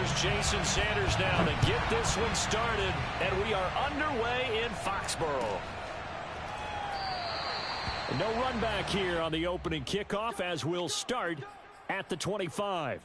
Here's Jason Sanders now to get this one started, and we are underway in Foxborough. No run back here on the opening kickoff as we'll start at the 25.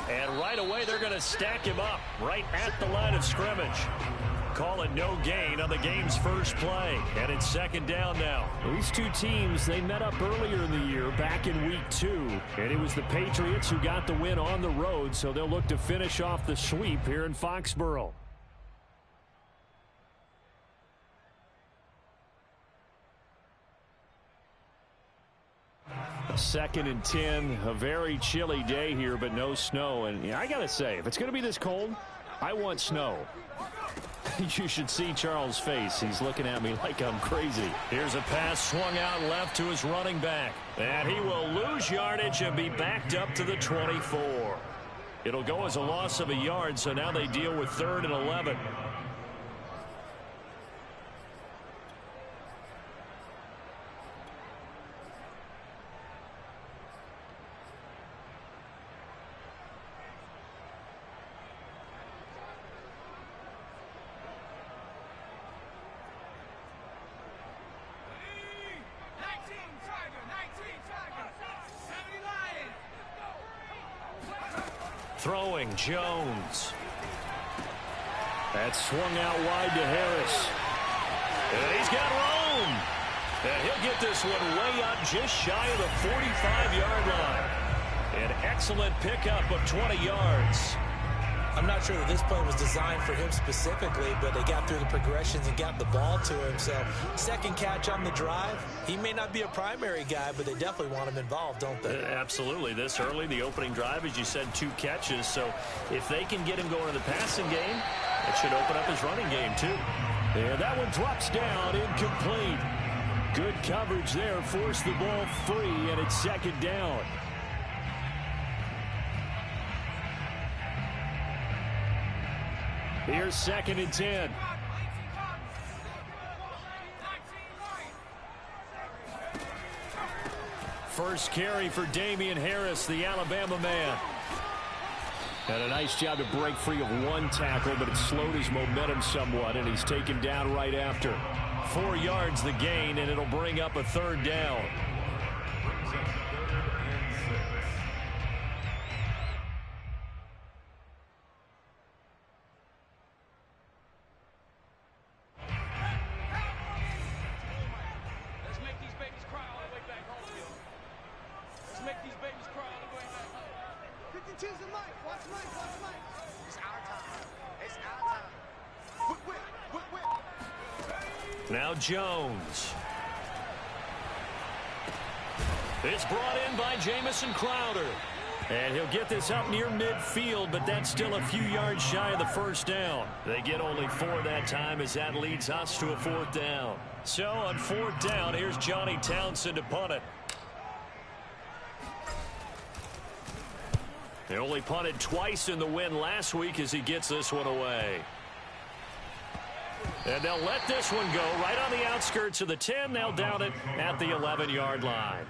And right away, they're going to stack him up right at the line of scrimmage. Call it no gain on the game's first play. And it's second down now. These two teams, they met up earlier in the year back in week 2. And it was the Patriots who got the win on the road, so they'll look to finish off the sweep here in Foxborough. Second and 10, a very chilly day here, but no snow. And I got to say, if it's going to be this cold, I want snow. You should see Charles' face. He's looking at me like I'm crazy. Here's a pass swung out left to his running back. And he will lose yardage and be backed up to the 24. It'll go as a loss of a yard, so now they deal with 3rd and 11. Throwing Jones. That's swung out wide to Harris. And he's got room. And he'll get this one way out just shy of the 45-yard line. An excellent pickup of 20 yards. I'm not sure that this play was designed for him specifically, but they got through the progressions and got the ball to him. So second catch on the drive. He may not be a primary guy, but they definitely want him involved, don't they? Absolutely. This early, the opening drive, as you said, 2 catches. So if they can get him going in the passing game, it should open up his running game too. And that one drops down, incomplete. Good coverage there, forced the ball free, and it's second down. Here's 2nd and 10. First carry for Damian Harris, the Alabama man. And a nice job to break free of one tackle, but it slowed his momentum somewhat, and he's taken down right after. 4 yards the gain, and it'll bring up a 3rd down. Now Jones. It's brought in by Jamison Crowder. And he'll get this up near midfield, but that's still a few yards shy of the 1st down. They get only 4 that time as that leads us to a 4th down. So on 4th down, here's Johnny Townsend to punt it. They only punted twice in the win last week as he gets this one away. And they'll let this one go right on the outskirts of the 10. They'll down it at the 11-yard line.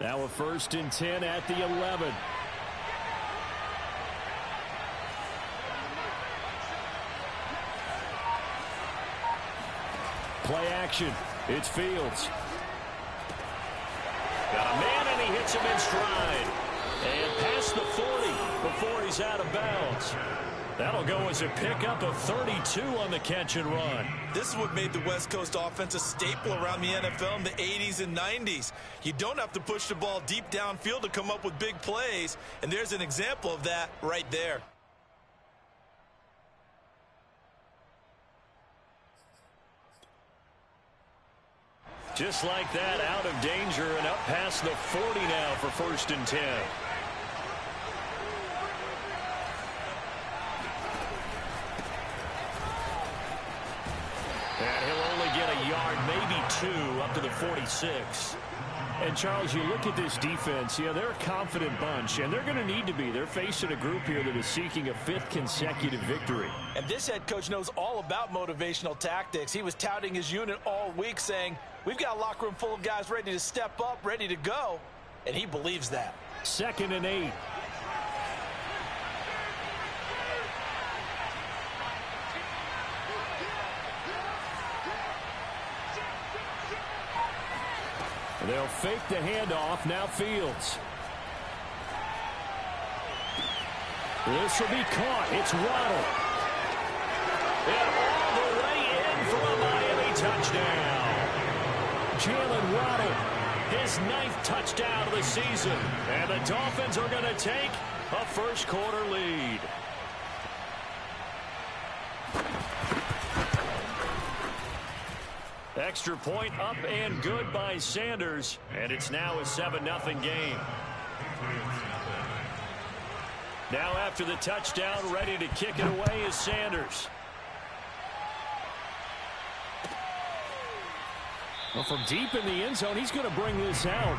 Now a 1st and 10 at the 11. Play action. It's Fields. Got a man, and he hits him in stride. And past the 40 before goes out of bounds. That'll go as a pickup of 32 on the catch and run. This is what made the West Coast offense a staple around the NFL in the 80s and 90s. You don't have to push the ball deep downfield to come up with big plays, and there's an example of that right there. Just like that, out of danger and up past the 40 now for 1st and 10. And he'll only get a yard, maybe 2, up to the 46. And, Charles, you look at this defense, they're a confident bunch, and they're going to need to be. They're facing a group here that is seeking a 5th consecutive victory. And this head coach knows all about motivational tactics. He was touting his unit all week saying, we've got a locker room full of guys ready to step up, ready to go, and he believes that. 2nd and 8. They'll fake the handoff. Now Fields. This will be caught. It's Waddle. And all the way in for a Miami touchdown. Jalen Waddle, his 9th touchdown of the season. And the Dolphins are going to take a first-quarter lead. Extra point up and good by Sanders, and it's now a 7-0 game. Now after the touchdown, ready to kick it away is Sanders. Well, from deep in the end zone, he's going to bring this out.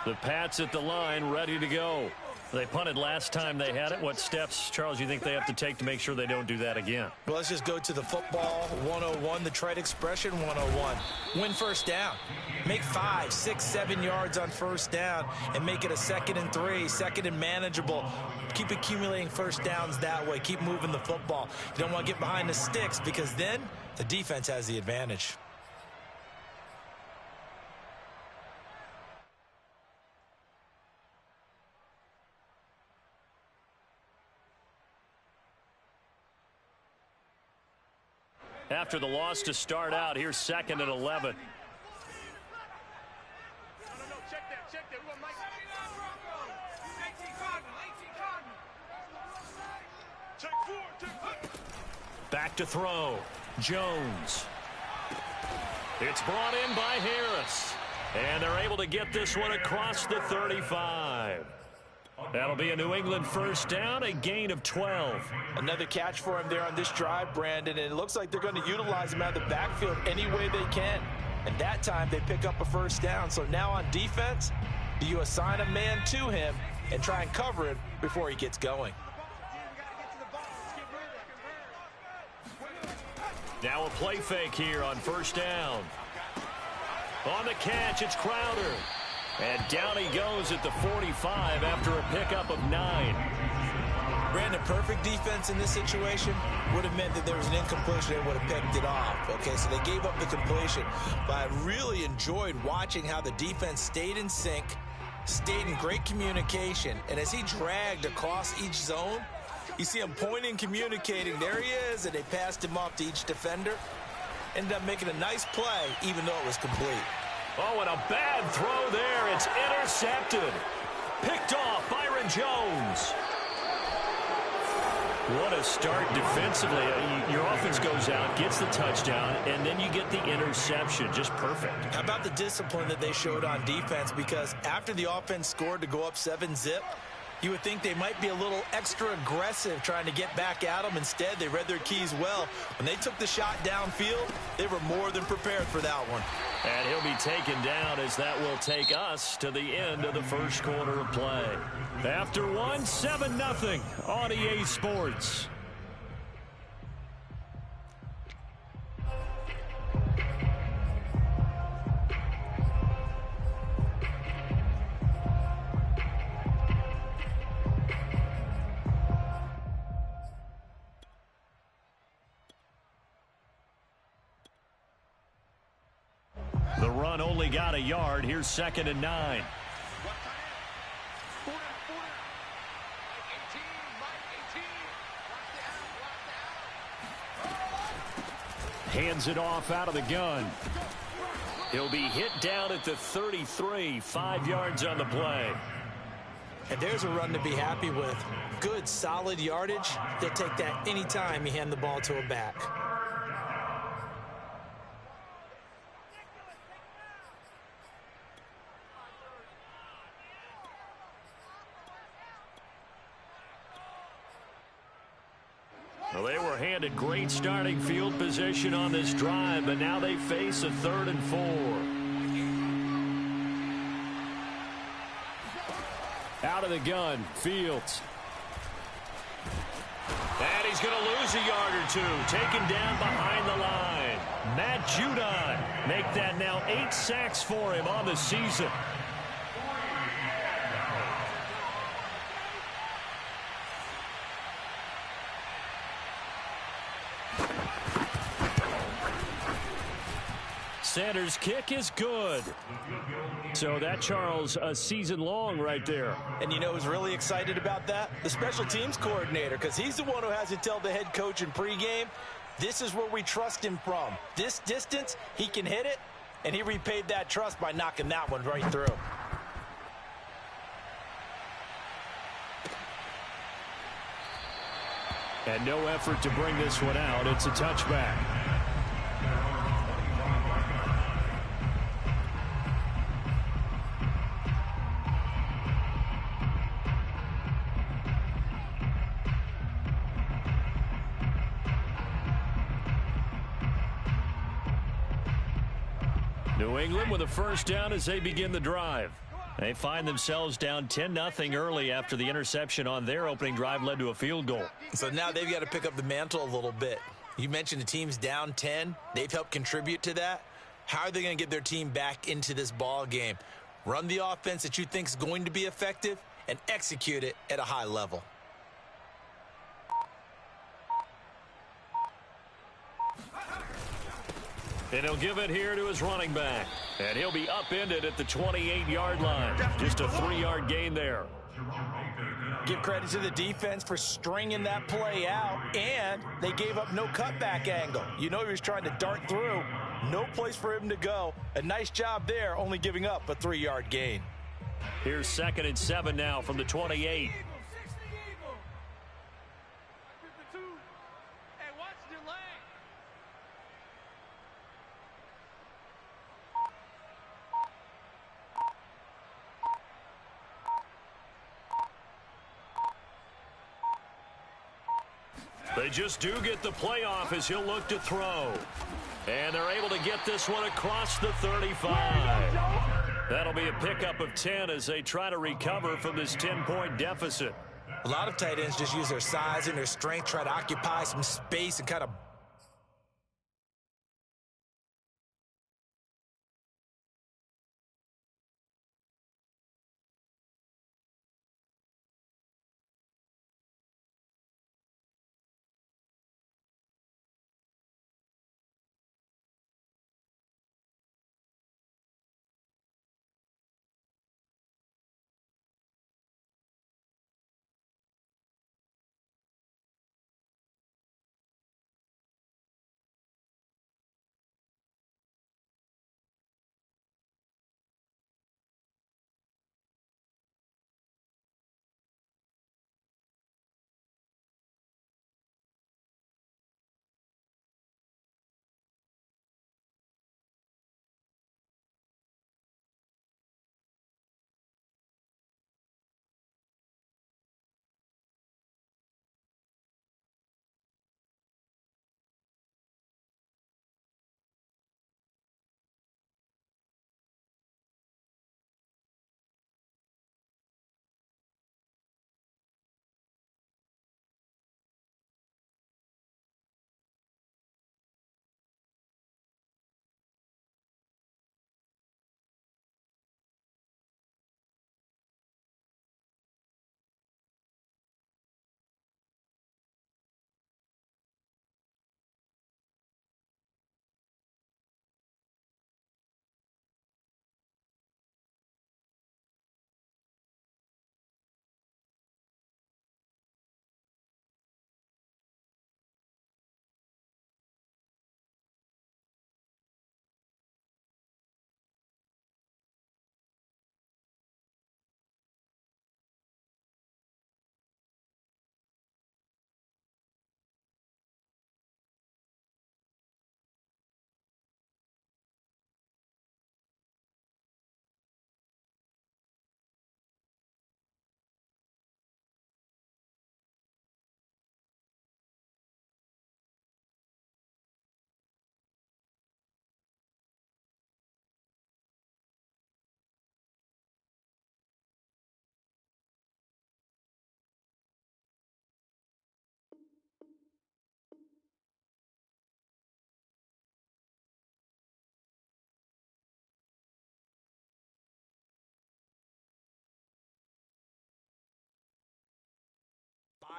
The Pats at the line, ready to go. They punted last time they had it. What steps, Charles, you think they have to take to make sure they don't do that again? Well, let's just go to the football 101, the trite expression 101. Win first down. Make 5, 6, 7 yards on first down and make it a 2nd and 3, 2nd and manageable. Keep accumulating first downs that way. Keep moving the football. You don't want to get behind the sticks because then the defense has the advantage. After the loss to start out, here's 2nd and 11. Back to throw. Jones. It's brought in by Harris. And they're able to get this one across the 35. That'll be a New England first down, a gain of 12. Another catch for him there on this drive, Brandon, and it looks like they're going to utilize him out of the backfield any way they can. And that time they pick up a first down. So now on defense, do you assign a man to him and try and cover it before he gets going? Now a play fake here on first down. On the catch, it's Crowder. And down he goes at the 45 after a pickup of 9. Brandon, perfect defense in this situation would have meant that there was an incompletion. They would have picked it off. Okay, so they gave up the completion. But I really enjoyed watching how the defense stayed in sync, stayed in great communication. And as he dragged across each zone, you see him pointing, communicating. There he is, and they passed him off to each defender. Ended up making a nice play, even though it was complete. Oh, and a bad throw there. It's intercepted. Picked off Byron Jones. What a start defensively. Your offense goes out, gets the touchdown, and then you get the interception. Just perfect. How about the discipline that they showed on defense? Because after the offense scored to go up 7-zip, you would think they might be a little extra aggressive trying to get back at them. Instead, they read their keys well. When they took the shot downfield, they were more than prepared for that one. And he'll be taken down as that will take us to the end of the first quarter of play. After one, 7-0 on EA Sports. a yard. Here's 2nd and 9. Hands it off out of the gun. He'll be hit down at the 33, 5 yards on the play. And there's a run to be happy with. Good, solid yardage. They'll take that anytime you hand the ball to a back. Well, they were handed great starting field position on this drive, but now they face a 3rd and 4. Out of the gun, Fields. And he's going to lose a yard or two. Taken down behind the line. Matt Judon make that now 8 sacks for him on the season. Sanders' kick is good. So that, Charles, a season long right there. And you know who's really excited about that? The special teams coordinator, because he's the one who has to tell the head coach in pregame, this is where we trust him from. This distance, he can hit it, and he repaid that trust by knocking that one right through. And no effort to bring this one out. It's a touchback. New England with a first down as they begin the drive. They find themselves down 10-0 early after the interception on their opening drive led to a field goal. So now they've got to pick up the mantle a little bit. You mentioned the team's down 10. They've helped contribute to that. How are they going to get their team back into this ball game? Run the offense that you think is going to be effective and execute it at a high level. And he'll give it here to his running back. And he'll be upended at the 28-yard line. Just a 3-yard gain there. Give credit to the defense for stringing that play out, and they gave up no cutback angle. You know he was trying to dart through. No place for him to go. A nice job there, only giving up a 3-yard gain. Here's 2nd and 7 now from the 28. They just do get the playoff as he'll look to throw. And they're able to get this one across the 35. That'll be a pickup of 10 as they try to recover from this 10-point deficit. A lot of tight ends just use their size and their strength, try to occupy some space and kind of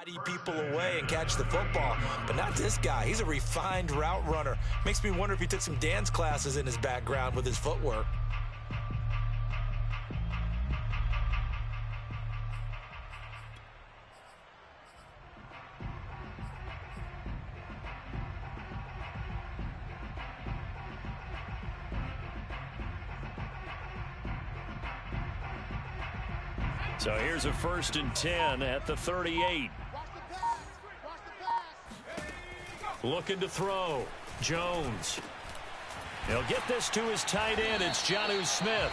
body people away and catch the football. But not this guy. He's a refined route runner. Makes me wonder if he took some dance classes in his background with his footwork. So here's a 1st and 10 at the 38. Looking to throw. Jones. He'll get this to his tight end. It's Jonnu Smith.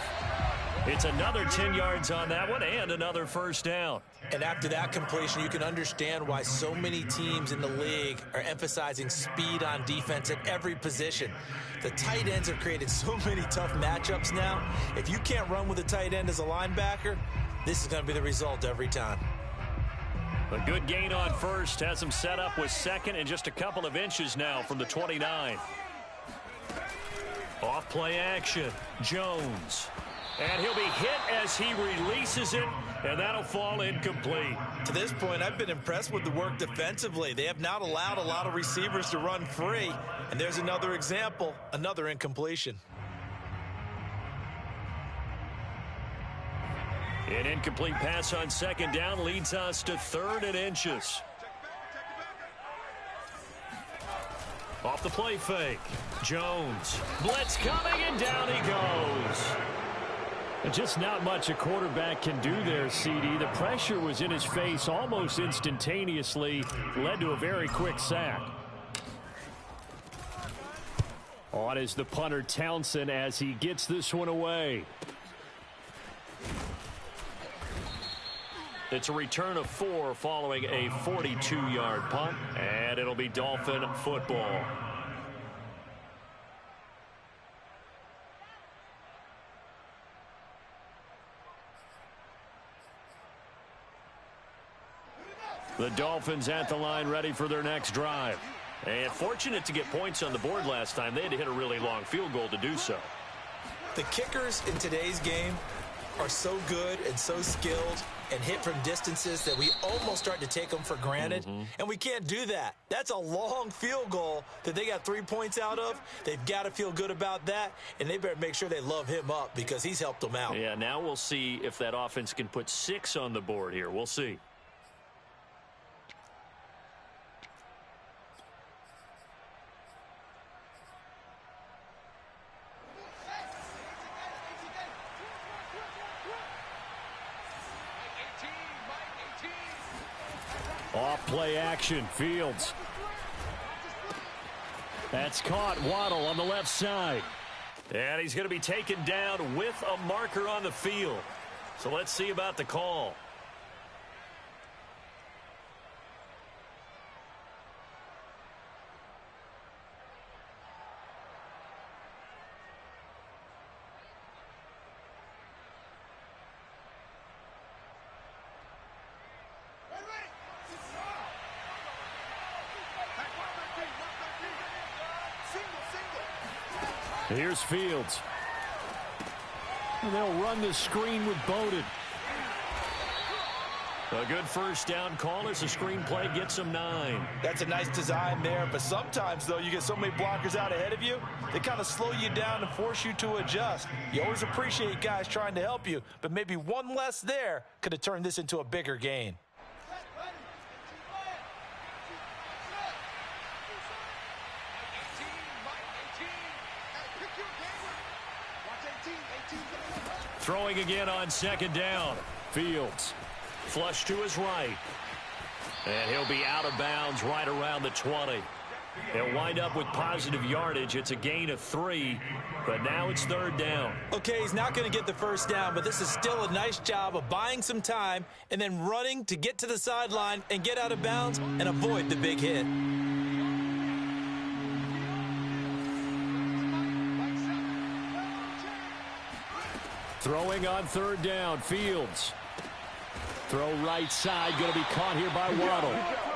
It's another 10 yards on that one and another 1st down. And after that completion, you can understand why so many teams in the league are emphasizing speed on defense at every position. The tight ends have created so many tough matchups now. If you can't run with a tight end as a linebacker, this is going to be the result every time. A good gain on 1st. Has him set up with 2nd and just a couple of inches now from the 29. Off play action. Jones. And he'll be hit as he releases it, and that'll fall incomplete. To this point, I've been impressed with the work defensively. They have not allowed a lot of receivers to run free. And there's another example, another incompletion. An incomplete pass on 2nd down leads us to 3rd and inches. Off the play fake. Jones. Blitz coming, and down he goes. Just not much a quarterback can do there, CD. The pressure was in his face almost instantaneously. Led to a very quick sack. On is the punter Townsend as he gets this one away. It's a return of 4 following a 42-yard punt, and it'll be Dolphin football. The Dolphins at the line ready for their next drive. And fortunate to get points on the board last time. They had to hit a really long field goal to do so. The kickers in today's game are so good and so skilled and hit from distances that we almost start to take them for granted. And we can't do that. That's a long field goal that they got 3 points out of. They've got to feel good about that, and they better make sure they love him up because he's helped them out. Yeah, now we'll see if that offense can put 6 on the board here. We'll see. Off play action, Fields. That's caught. Waddle on the left side. And he's going to be taken down with a marker on the field. So let's see about the call. Here's Fields. And they'll run the screen with Bowden. A good 1st down call as the screen play gets him 9. That's a nice design there, but sometimes, though, you get so many blockers out ahead of you, they kind of slow you down and force you to adjust. You always appreciate guys trying to help you, but maybe one less there could have turned this into a bigger gain. Throwing again on 2nd down. Fields. Flush to his right. And he'll be out of bounds right around the 20. They'll wind up with positive yardage. It's a gain of 3, but now it's 3rd down. Okay, he's not going to get the 1st down, but this is still a nice job of buying some time and then running to get to the sideline and get out of bounds and avoid the big hit. Throwing on 3rd down, Fields. Throw right side, going to be caught here by Waddle.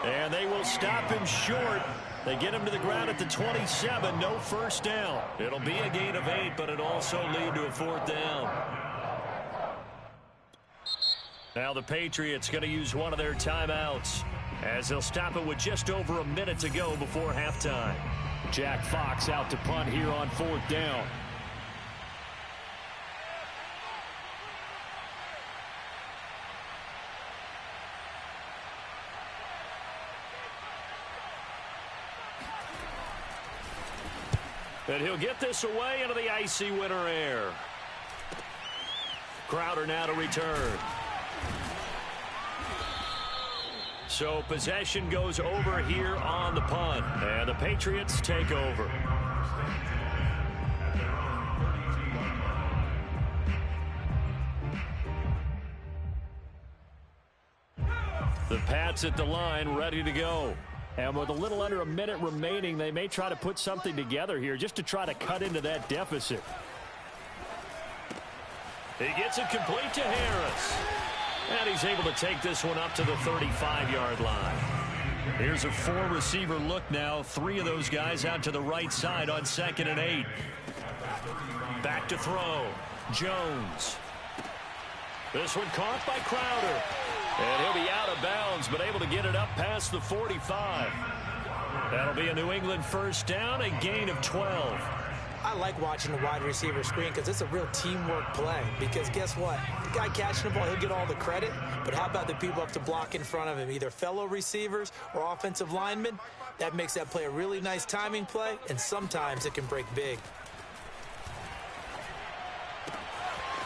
And they will stop him short. They get him to the ground at the 27, no 1st down. It'll be a gain of 8, but it'll also lead to a 4th down. Now the Patriots going to use one of their timeouts. as he'll stop it with just over a minute to go before halftime. Jack Fox out to punt here on 4th down. And he'll get this away into the icy winter air. Crowder now to return. So possession goes over here on the punt. And the Patriots take over. The Pats at the line, ready to go. And with a little under a minute remaining, they may try to put something together here just to try to cut into that deficit. He gets it complete to Harris. And he's able to take this one up to the 35-yard line. Here's a 4-receiver look now. 3 of those guys out to the right side on 2nd and 8. Back to throw. Jones. This one caught by Crowder. And he'll be out of bounds, but able to get it up past the 45. That'll be a New England first down, a gain of 12. I like watching the wide receiver screen because it's a real teamwork play. Because guess what? The guy catching the ball, he'll get all the credit. But how about the people up to block in front of him, either fellow receivers or offensive linemen? That makes that play a really nice timing play, and sometimes it can break big.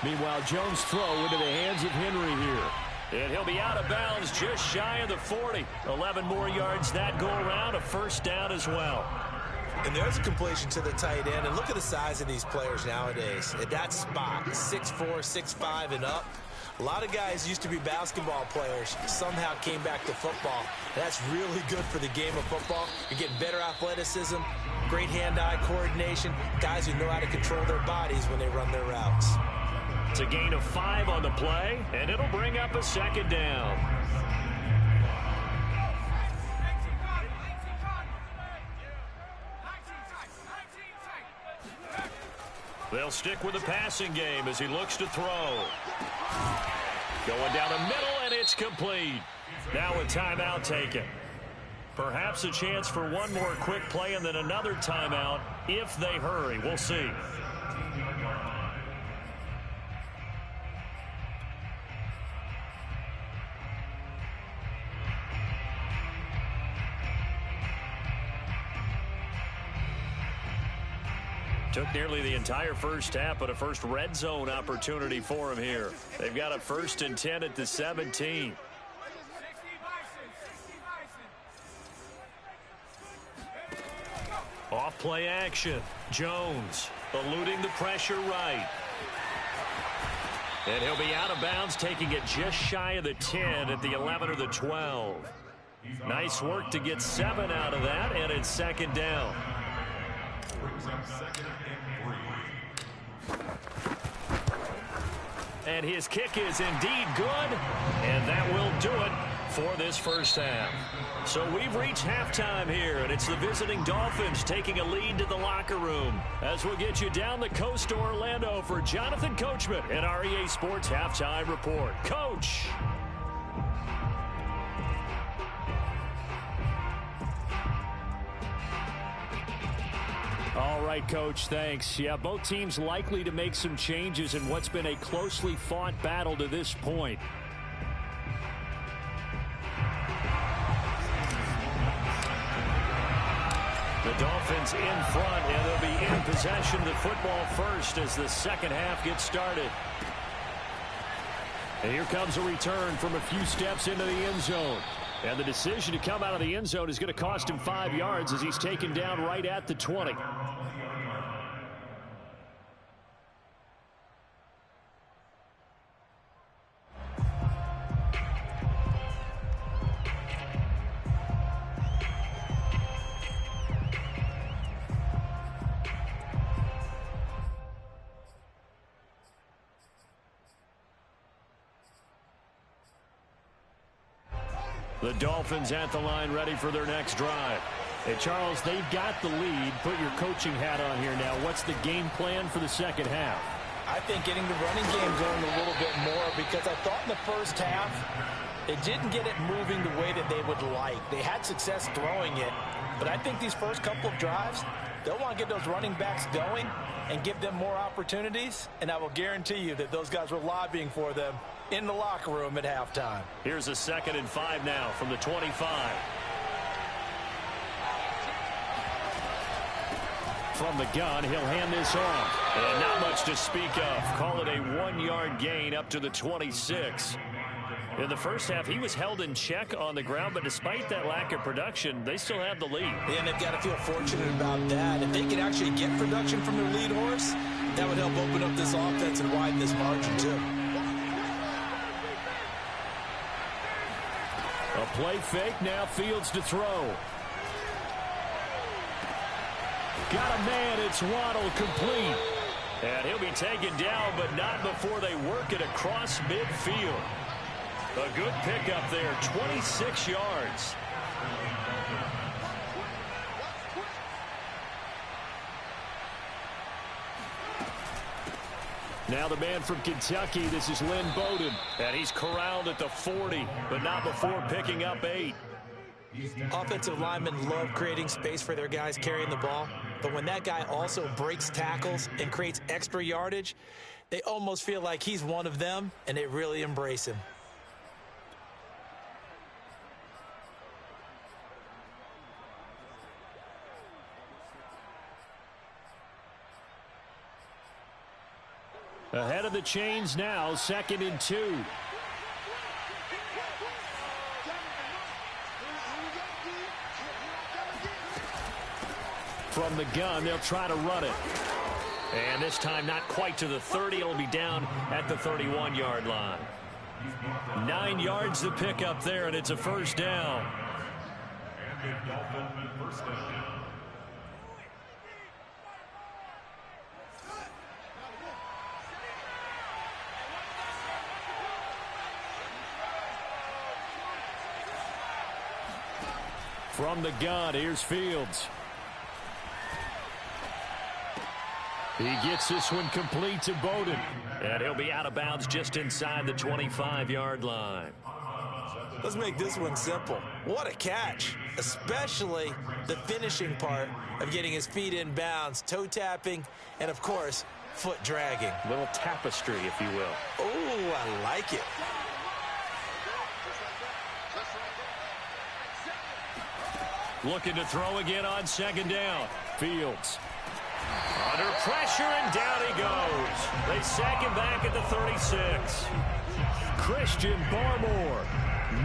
Meanwhile, Jones' throw into the hands of Henry here. And he'll be out of bounds just shy of the 40. 11 more yards that go around, a first down as well. And there's a completion to the tight end. And look at the size of these players nowadays. At that spot, 6'4", 6'5", and up. A lot of guys used to be basketball players, somehow came back to football. That's really good for the game of football. You're getting better athleticism, great hand-eye coordination, guys who know how to control their bodies when they run their routes. It's a gain of 5 on the play, and it'll bring up a second down. They'll stick with the passing game as he looks to throw. Going down the middle, and it's complete. Now a timeout taken. Perhaps a chance for one more quick play and then another timeout if they hurry. We'll see. Took nearly the entire first half, but a first red zone opportunity for him here. They've got a 1st and 10 at the 17. Off play action. Jones eluding the pressure right. And he'll be out of bounds, taking it just shy of the 10 at the 11 or the 12. Nice work to get 7 out of that, and it's second down. And his kick is indeed good, and that will do it for this first half. So we've reached halftime here, and it's the visiting Dolphins taking a lead to the locker room. As we'll get you down the coast to Orlando for Jonathan Coachman at our EA Sports Halftime Report. Coach. All right, Coach, thanks. Yeah, both teams likely to make some changes in what's been a closely fought battle to this point. The Dolphins in front, and they'll be in possession of the football first as the second half gets started. And here comes a return from a few steps into the end zone. And the decision to come out of the end zone is going to cost him 5 yards as he's taken down right at the 20. The Dolphins at the line, ready for their next drive. Hey, Charles, they've got the lead. Put your coaching hat on here now. What's the game plan for the second half? I think getting the running game going a little bit more, because I thought in the first half It didn't get it moving the way that they would like. They had success throwing it, but I think these first couple of drives, they'll want to get those running backs going and give them more opportunities, and I will guarantee you that those guys were lobbying for them in the locker room at halftime. Here's a 2nd and 5 now from the 25. From the gun, he'll hand this off. And not much to speak of. Call it a 1-yard gain up to the 26. In the first half, he was held in check on the ground, but despite that lack of production, they still have the lead. And they've got to feel fortunate about that. If they can actually get production from their lead horse, that would help open up this offense and widen this margin, too. A play fake, now Fields to throw. Got a man, it's Waddle, complete. And he'll be taken down, but not before they work it across midfield. A good pickup there, 26 yards. Now the man from Kentucky, this is Lynn Bowden. And he's corralled at the 40, but not before picking up 8. Offensive linemen love creating space for their guys carrying the ball, but when that guy also breaks tackles and creates extra yardage, they almost feel like he's one of them, and they really embrace him. Ahead of the chains now, 2nd and 2. From the gun, they'll try to run it. And this time not quite to the 30. It'll be down at the 31-yard line. 9 yards to pick up there, and it's a first down. From the gun, here's Fields. He gets this one complete to Bowden. And he'll be out of bounds just inside the 25-yard line. Let's make this one simple. What a catch, especially the finishing part of getting his feet in bounds, toe tapping, and, of course, foot dragging. Little tapestry, if you will. Oh, I like it. Looking to throw again on 2nd down. Fields. Under pressure, and down he goes. They sack him back at the 36. Christian Barmore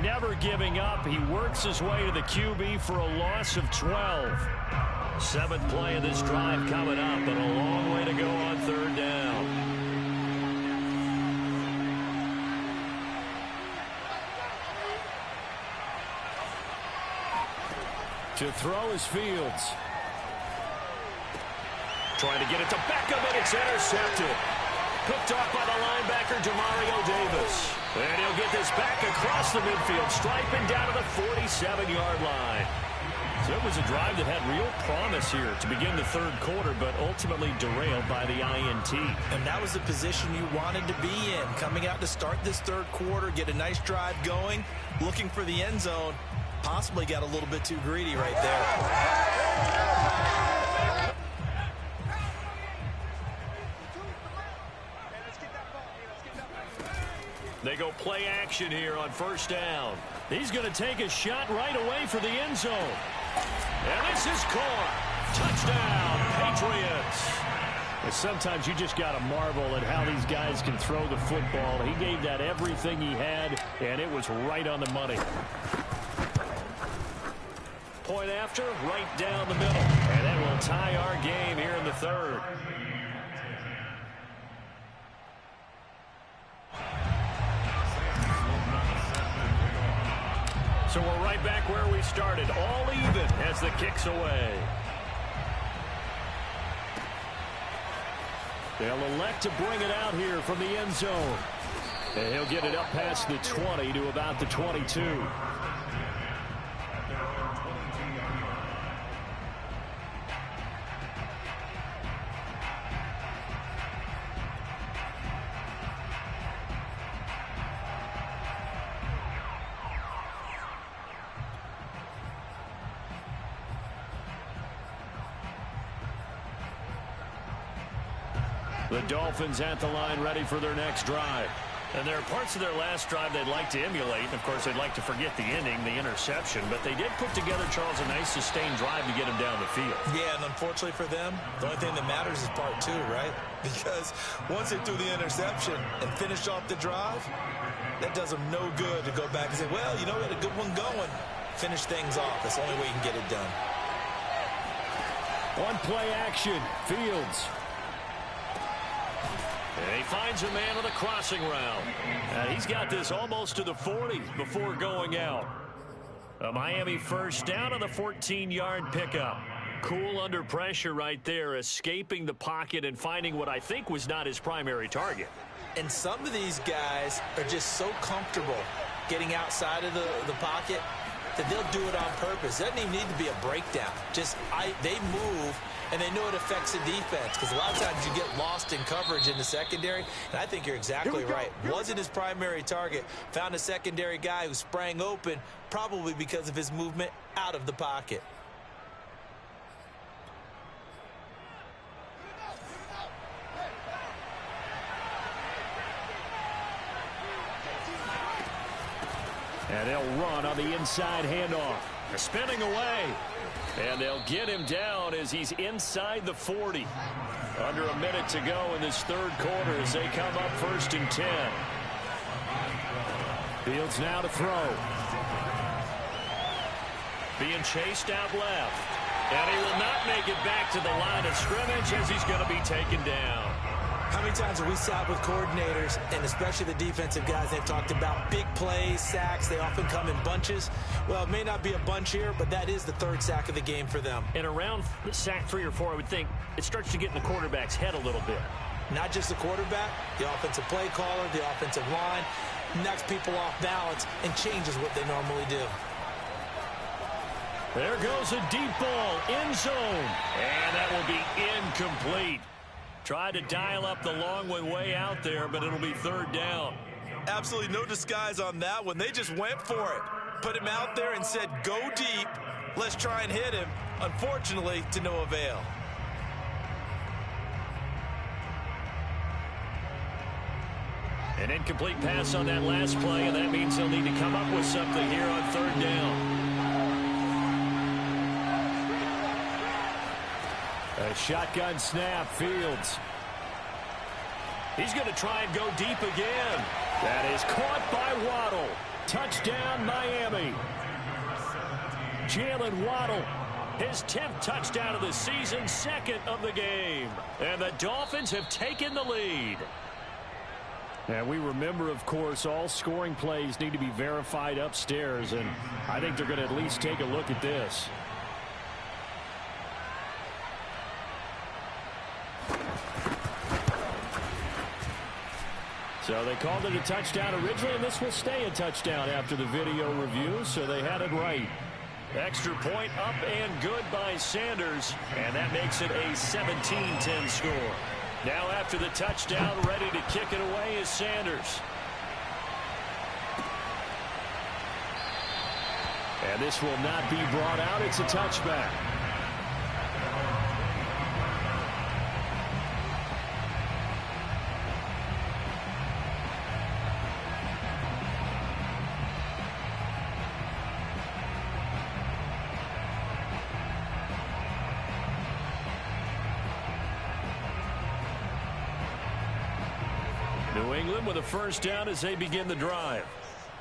never giving up. He works his way to the QB for a loss of 12. 7th play of this drive coming up, but a long way to go on 3rd down. To throw is Fields. Trying to get it to Beckham, and it's intercepted. Picked off by the linebacker, Demario Davis. And he'll get this back across the midfield, striping down to the 47-yard line. So it was a drive that had real promise here to begin the 3rd quarter, but ultimately derailed by the INT. And that was the position you wanted to be in. Coming out to start this 3rd quarter, get a nice drive going, looking for the end zone. Possibly got a little bit too greedy right there. They go play action here on 1st down. He's going to take a shot right away for the end zone. And this is caught. Touchdown, Patriots. And sometimes you just got to marvel at how these guys can throw the football. He gave that everything he had, and it was right on the money. Point after, right down the middle. And that will tie our game here in the 3rd. So we're right back where we started, all even as the kick's away. They'll elect to bring it out here from the end zone. And he'll get it up past the 20 to about the 22. The Dolphins at the line ready for their next drive. And there are parts of their last drive they'd like to emulate. Of course, they'd like to forget the ending, the interception. But they did put together, Charles, a nice sustained drive to get him down the field. Yeah, and unfortunately for them, the only thing that matters is part two, right? Because once they threw the interception and finished off the drive, that does them no good to go back and say, well, you know, we had a good one going. Finish things off. That's the only way you can get it done. One play action. Fields. And he finds a man with a crossing route. And he's got this almost to the 40 before going out. A Miami first down on the 14-yard pickup. Cool under pressure right there, escaping the pocket and finding what I think was not his primary target. And some of these guys are just so comfortable getting outside of the pocket that they'll do it on purpose. It doesn't even need to be a breakdown. They move, and they know it affects the defense, because a lot of times you get lost in coverage in the secondary, and I think you're exactly right. Wasn't his primary target. Found a secondary guy who sprang open, probably because of his movement out of the pocket. And they'll run on the inside handoff. They're spinning away. And they'll get him down as he's inside the 40. Under a minute to go in this third quarter as they come up 1st and 10. Fields now to throw. Being chased out left. And he will not make it back to the line of scrimmage as he's going to be taken down. How many times have we sat with coordinators, and especially the defensive guys, they've talked about big plays, sacks. They often come in bunches. Well, it may not be a bunch here, but that is the third sack of the game for them. And around sack 3 or 4, I would think it starts to get in the quarterback's head a little bit. Not just the quarterback, the offensive play caller, the offensive line, knocks people off balance and changes what they normally do. There goes a deep ball, end zone. And that will be incomplete. Tried to dial up the long one way out there, but it'll be 3rd down. Absolutely no disguise on that one. They just went for it. Put him out there and said, go deep. Let's try and hit him. Unfortunately, to no avail. An incomplete pass on that last play, and that means they'll need to come up with something here on 3rd down. A shotgun snap, Fields. He's going to try and go deep again. That is caught by Waddle. Touchdown, Miami. Jalen Waddle, his 10th touchdown of the season, 2nd of the game. And the Dolphins have taken the lead. And we remember, of course, all scoring plays need to be verified upstairs, and I think they're going to at least take a look at this. So they called it a touchdown originally, and this will stay a touchdown after the video review, so they had it right. Extra point up and good by Sanders, and that makes it a 17-10 score. Now after the touchdown, ready to kick it away is Sanders. And this will not be brought out. It's a touchback. New England with a first down as they begin the drive.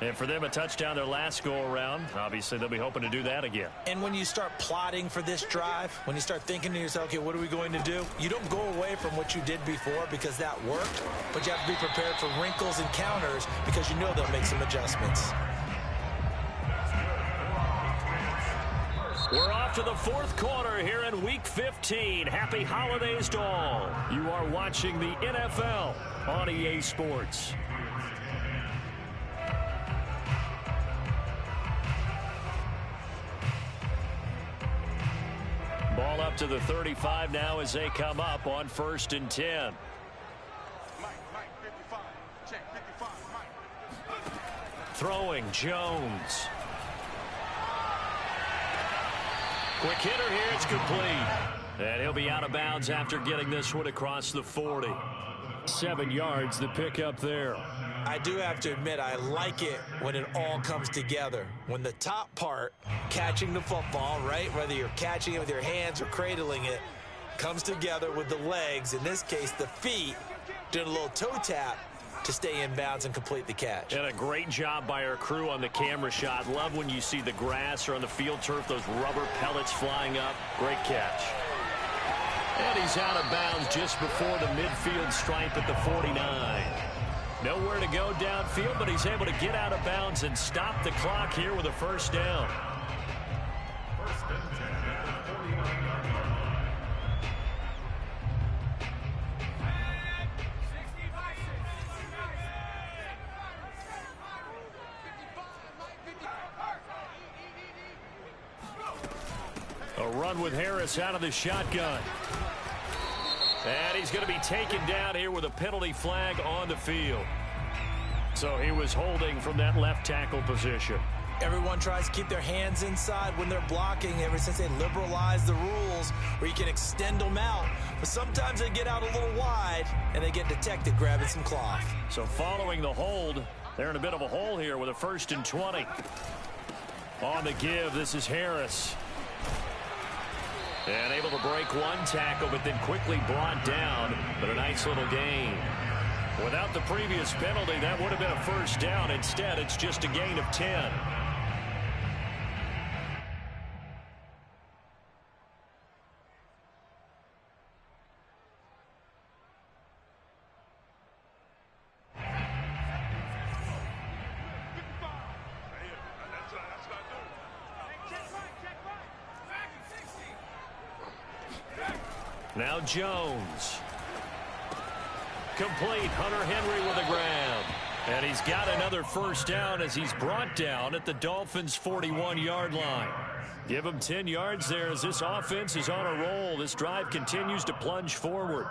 And for them, a touchdown their last go-around. Obviously, they'll be hoping to do that again. And when you start plotting for this drive, when you start thinking to yourself, okay, what are we going to do? You don't go away from what you did before because that worked, but you have to be prepared for wrinkles and counters because you know they'll make some adjustments. We're off to the 4th quarter here in Week 15. Happy holidays to all. You are watching the NFL on EA Sports. Ball up to the 35 now as they come up on 1st and 10. Throwing Jones. Quick hitter here, it's complete. And he'll be out of bounds after getting this one across the 40. 7 yards, the pickup there. I do have to admit, I like it when it all comes together. When the top part, catching the football, right, whether you're catching it with your hands or cradling it, comes together with the legs, in this case the feet, doing a little toe tap to stay in bounds and complete the catch. And a great job by our crew on the camera shot. Love when you see the grass or on the field turf, those rubber pellets flying up. Great catch. And he's out of bounds just before the midfield stripe at the 49. Nowhere to go downfield, but he's able to get out of bounds and stop the clock here with a first down. A run with Harris out of the shotgun. And he's going to be taken down here with a penalty flag on the field. So he was holding from that left tackle position. Everyone tries to keep their hands inside when they're blocking ever since they liberalized the rules where you can extend them out. But sometimes they get out a little wide and they get detected grabbing some cloth. So following the hold, they're in a bit of a hole here with a 1st and 20. On the give, this is Harris. And able to break one tackle, but then quickly brought down. But a nice little gain. Without the previous penalty, that would have been a first down. Instead, it's just a gain of 10. Now Jones. Complete. Hunter Henry with the grab. And he's got another first down as he's brought down at the Dolphins' 41-yard line. Give him 10 yards there as this offense is on a roll. This drive continues to plunge forward.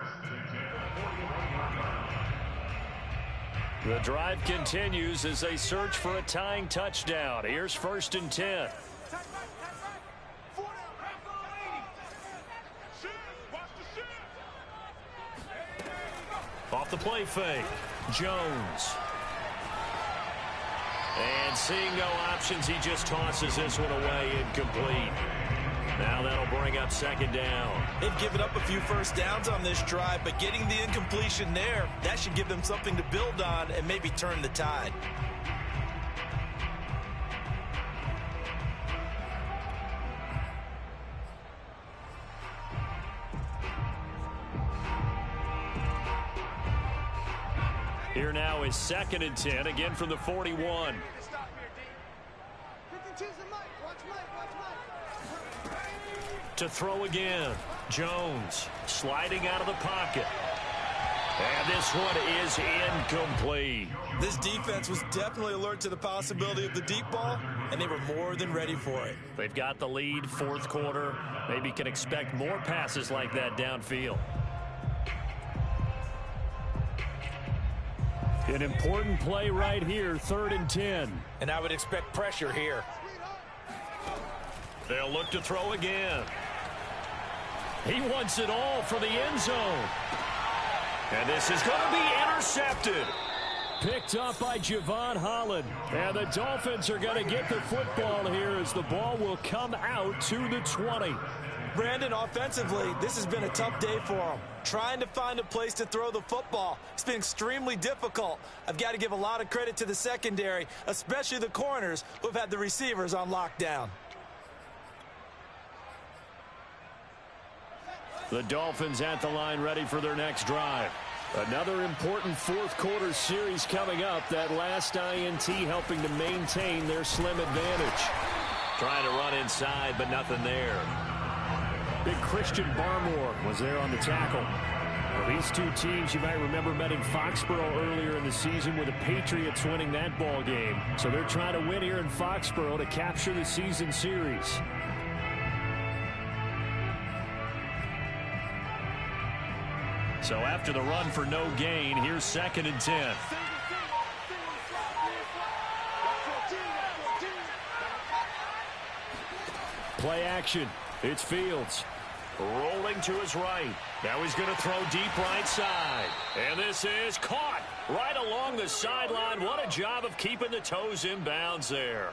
The drive continues as they search for a tying touchdown. Here's 1st and 10. Off the play fake, Jones. And seeing no options, he just tosses this one away, incomplete. Now that'll bring up 2nd down. They've given up a few first downs on this drive, but getting the incompletion there, that should give them something to build on and maybe turn the tide. Here now is 2nd and 10, again from the 41. To throw again, Jones sliding out of the pocket. And this one is incomplete. This defense was definitely alert to the possibility of the deep ball, and they were more than ready for it. They've got the lead, 4th quarter. Maybe can expect more passes like that downfield. An important play right here, 3rd and 10. And I would expect pressure here. They'll look to throw again. He wants it all for the end zone. And this is going to be intercepted. Picked up by Javon Holland. And the Dolphins are going to get the football here as the ball will come out to the 20. Brandon, offensively, this has been a tough day for them. Trying to find a place to throw the football. It's been extremely difficult. I've got to give a lot of credit to the secondary, especially the corners who've had the receivers on lockdown. The Dolphins at the line ready for their next drive. Another important 4th quarter series coming up. That last INT helping to maintain their slim advantage. Trying to run inside, but nothing there. Big Christian Barmore was there on the tackle. Well, these two teams, you might remember, met in Foxborough earlier in the season with the Patriots winning that ball game. So they're trying to win here in Foxborough to capture the season series. So after the run for no gain, here's 2nd and 10. Play action. It's Fields. rolling to his right. Now he's going to throw deep right side. And this is caught right along the sideline. What a job of keeping the toes in bounds there.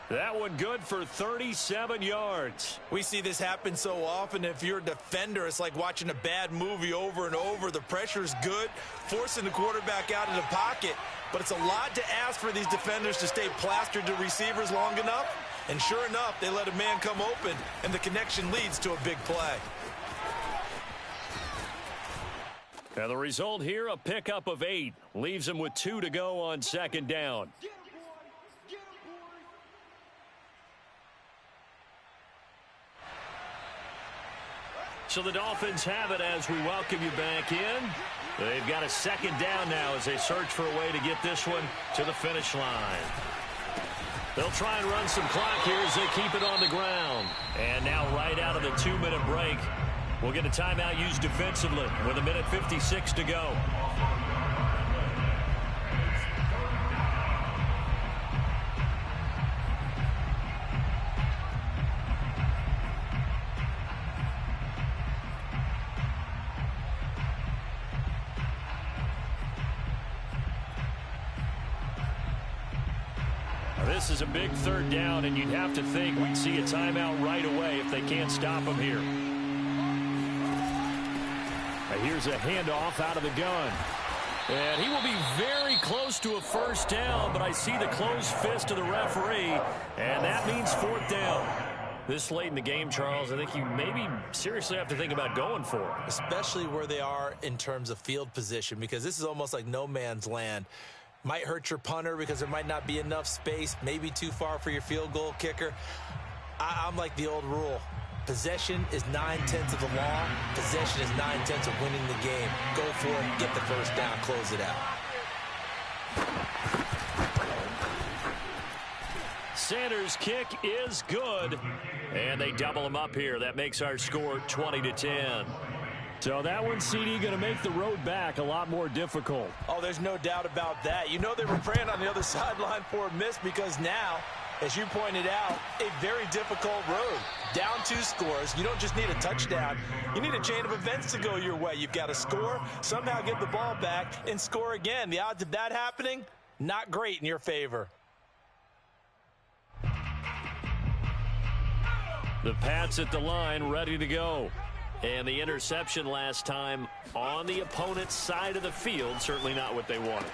That one good for 37 yards. We see this happen so often. If you're a defender, it's like watching a bad movie over and over. The pressure's good, forcing the quarterback out of the pocket. But it's a lot to ask for these defenders to stay plastered to receivers long enough. And sure enough, they let a man come open, and the connection leads to a big play. Now the result here, a pickup of 8. Leaves him with 2 to go on second down. So the Dolphins have it as we welcome you back in. They've got a second down now as they search for a way to get this one to the finish line. They'll try and run some clock here as they keep it on the ground. And now right out of the 2-minute break, we'll get a timeout used defensively with 1:56 to go. This is a big third down, and you'd have to think we'd see a timeout right away if they can't stop him here. Here's a handoff out of the gun. And he will be very close to a first down, but I see the closed fist of the referee, and that means fourth down. This late in the game, Charles, I think you maybe seriously have to think about going for it. Especially where they are in terms of field position, because this is almost like no man's land. Might hurt your punter because there might not be enough space, maybe too far for your field goal kicker. I'm like the old rule. Possession is 9/10 of the law. Possession is 9/10 of winning the game. Go for it, get the first down, close it out. Sanders' kick is good, and they double him up here. That makes our score 20-10. So that one, CD, going to make the road back a lot more difficult. Oh, there's no doubt about that. You know they were praying on the other sideline for a miss because now, as you pointed out, a very difficult road. Down 2 scores. You don't just need a touchdown. You need a chain of events to go your way. You've got to score, somehow get the ball back, and score again. The odds of that happening, not great in your favor. The Pats at the line, ready to go. And the interception last time on the opponent's side of the field, certainly not what they wanted.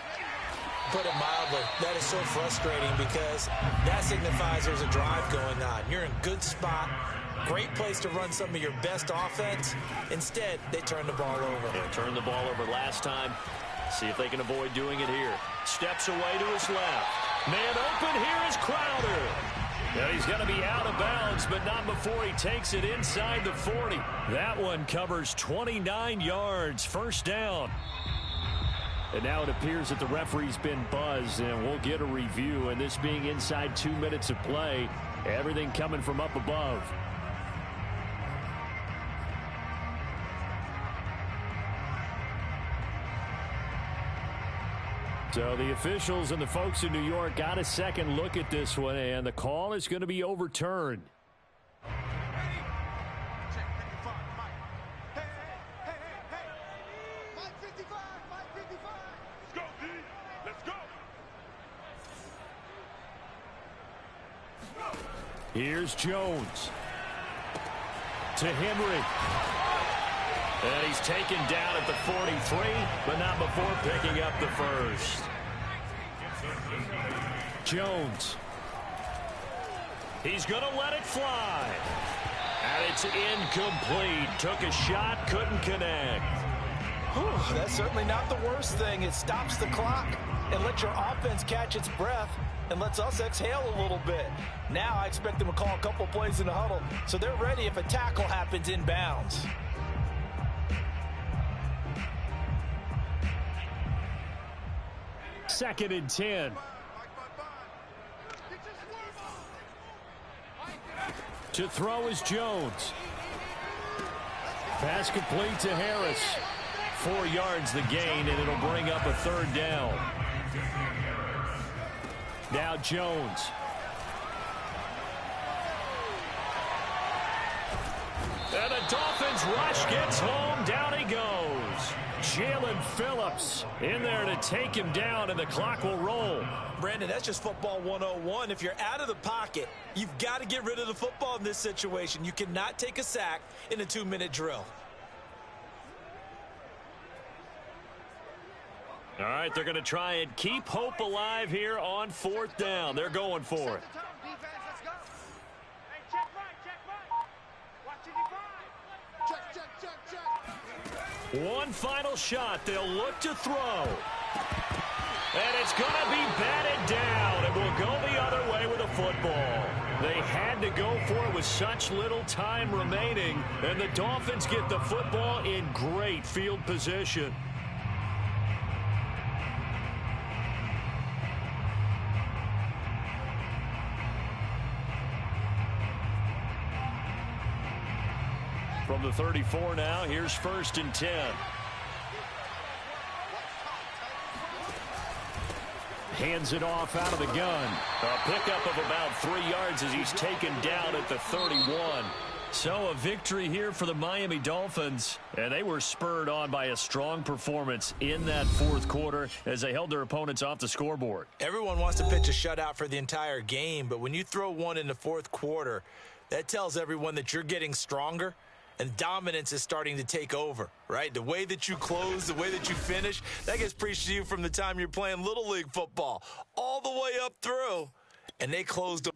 Put it mildly, that is so frustrating because that signifies there's a drive going on. You're in good spot, great place to run some of your best offense. Instead, they turn the ball over. Yeah, turned the ball over last time. See if they can avoid doing it here. Steps away to his left. Man open, here is Crowder. Now he's going to be out of bounds, but not before he takes it inside the 40. That one covers 29 yards, first down. And now it appears that the referee's been buzzed, and we'll get a review. And this being inside 2 minutes of play, everything coming from up above. So the officials and the folks in New York got a second look at this one, and the call is going to be overturned. Here's Jones to Henry. And he's taken down at the 43, but not before picking up the first. Jones. He's going to let it fly. And it's incomplete. Took a shot, couldn't connect. Whew, that's certainly not the worst thing. It stops the clock and lets your offense catch its breath and lets us exhale a little bit. Now I expect them to call a couple plays in the huddle so they're ready if a tackle happens inbounds. Second and 10. To throw is Jones. Pass complete to Harris. 4 yards the gain, and it'll bring up a third down. Now Jones. And the Dolphins rush gets home. Down he goes. Jaelan Phillips in there to take him down, and the clock will roll. Brandon, that's just football 101. If you're out of the pocket, you've got to get rid of the football in this situation. You cannot take a sack in a 2-minute drill. All right, they're going to try and keep hope alive here on 4th down. They're going for it. One final shot. They'll look to throw. And it's going to be batted down. It will go the other way with a football. They had to go for it with such little time remaining. And the Dolphins get the football in great field position. From the 34 now, here's 1st and 10. Hands it off out of the gun. A pickup of about 3 yards as he's taken down at the 31. So a victory here for the Miami Dolphins. And they were spurred on by a strong performance in that 4th quarter as they held their opponents off the scoreboard. Everyone wants to pitch a shutout for the entire game, but when you throw one in the 4th quarter, that tells everyone that you're getting stronger. And dominance is starting to take over, right? The way that you close, the way that you finish, that gets preached to you from the time you're playing Little League football all the way up through. And they closed